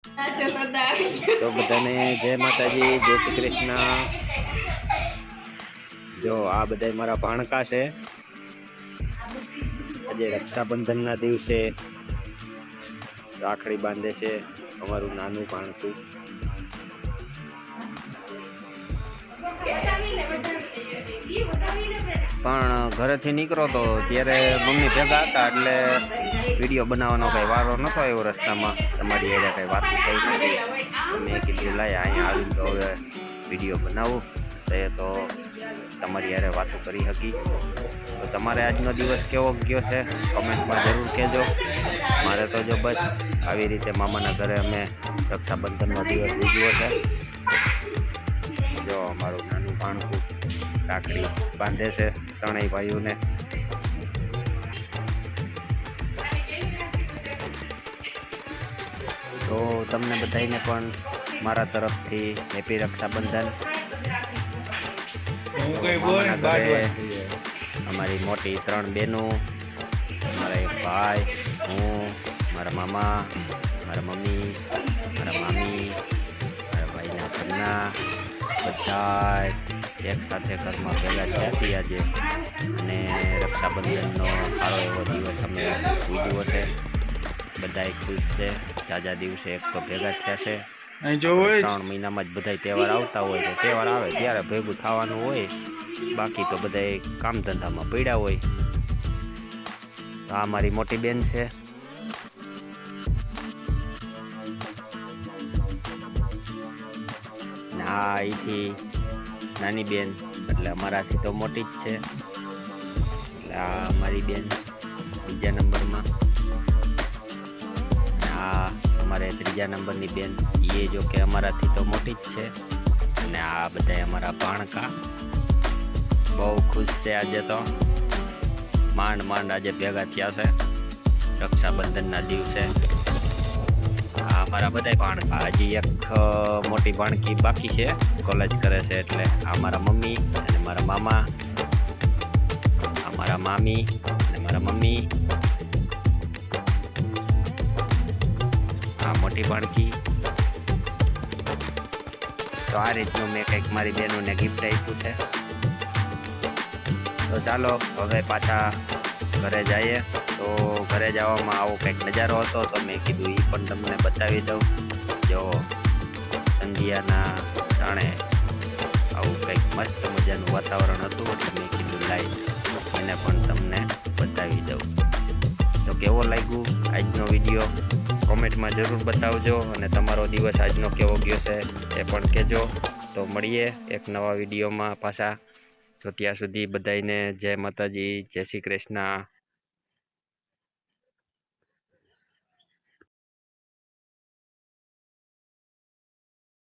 તો બધાને જય માતાજી, જય શ્રી કૃષ્ણ। જો આ બધા મારા ભાણકા છે। આજે રક્ષાબંધન ના દિવસે રાખડી બાંધે છે અમારું નાનું ભાણકું। પણ ઘરેથી નીકળો તો ત્યારે મમ્મી ભેગા હતા એટલે વિડીયો બનાવવાનો કઈ વારો નતો આવ્યો। રસ્તામાં તમારી એરિયા કઈ વાત થઈ નથી, મેં કીધું લાય અહીંયા આવીને તો હવે વિડીયો બનાવું તો તમારી યારે વાતો કરી શકી। તો તમારે આજનો દિવસ કેવો ગયો છે કમેન્ટમાં જરૂર કહેજો। મારે તો જો બસ આવી રીતે મામાના ઘરે અમે રક્ષાબંધનનો દિવસ ઉજવ્યો છે। જો અમારું નાનું ભાણકું રાખડી બાંધે છે ત્રણેય ભાઈઓને। તો તમને બધાને પણ મારા તરફથી હેપી રક્ષાબંધન। અમારી મોટી 3 બહેનો, મારા એક ભાઈ, હું, મારા મામા, મારા મમ્મી, મારા મામી, મારા ભાઈના ઘરના બધા એક સાથે ઘરમાં ભેગા થયા છીએ આજે, અને રક્ષાબંધનનો સારો એવો દિવસ અમે ઉજવ્યો છે। બધા ખુશ છે। જાજા દિવસે એક તો ભેગા થયા છે। 3 મહિનામાં જ બધા તહેવાર આવતા હોય તો તહેવાર આવે ત્યારે ભેગું થવાનું હોય, બાકી તો બધા કામ ધંધામાં પડ્યા હોય। તો આ મારી મોટી બેન છે। હા, અહીંથી નાની બેન એટલે અમારાથી તો મોટી જ છે, એટલે આ મારી બેન બીજા નંબરમાં। આ અમારે 3જા નંબરની બેન, એ જો કે અમારાથી તો મોટી જ છે। અને આ બધા અમારા ભાણકા બહુ ખુશ છે। આજે તો માંડ આજે ભેગા થયા છે રક્ષાબંધનના દિવસે। આ અમારા બધા ભાણકા, હજી એક મોટી ભાણકી બાકી છે, કોલેજ કરે છે। એટલે આ મારા મમ્મી અને મારા મામા, આ મારા મામી અને મારા મમ્મી, આ મોટી ભાણકી। તો આ રીતનું મેં કંઈક મારી બહેનોને ગિફ્ટ આપ્યું છે। તો ચાલો હવે પાછા ઘરે જઈએ। તો ઘરે જવામાં આવો કંઈક નજારો હતો તો મેં કીધું એ પણ તમને બતાવી દઉં। જો સંધ્યાના ટાણે આવું કંઈક મસ્ત મજાનું વાતાવરણ હતું, એટલે મેં કીધું લાઈ એને પણ તમને બતાવી દઉં। તો કેવો લાગ્યું આજનો વિડીયો કોમેન્ટમાં જરૂર બતાવજો, અને તમારો દિવસ આજનો કેવો ગયો છે એ પણ કહેજો। તો મળીએ એક નવા વિડીયોમાં પાછા। તો ત્યાં સુધી બધાને જય માતાજી, જય શ્રી કૃષ્ણ।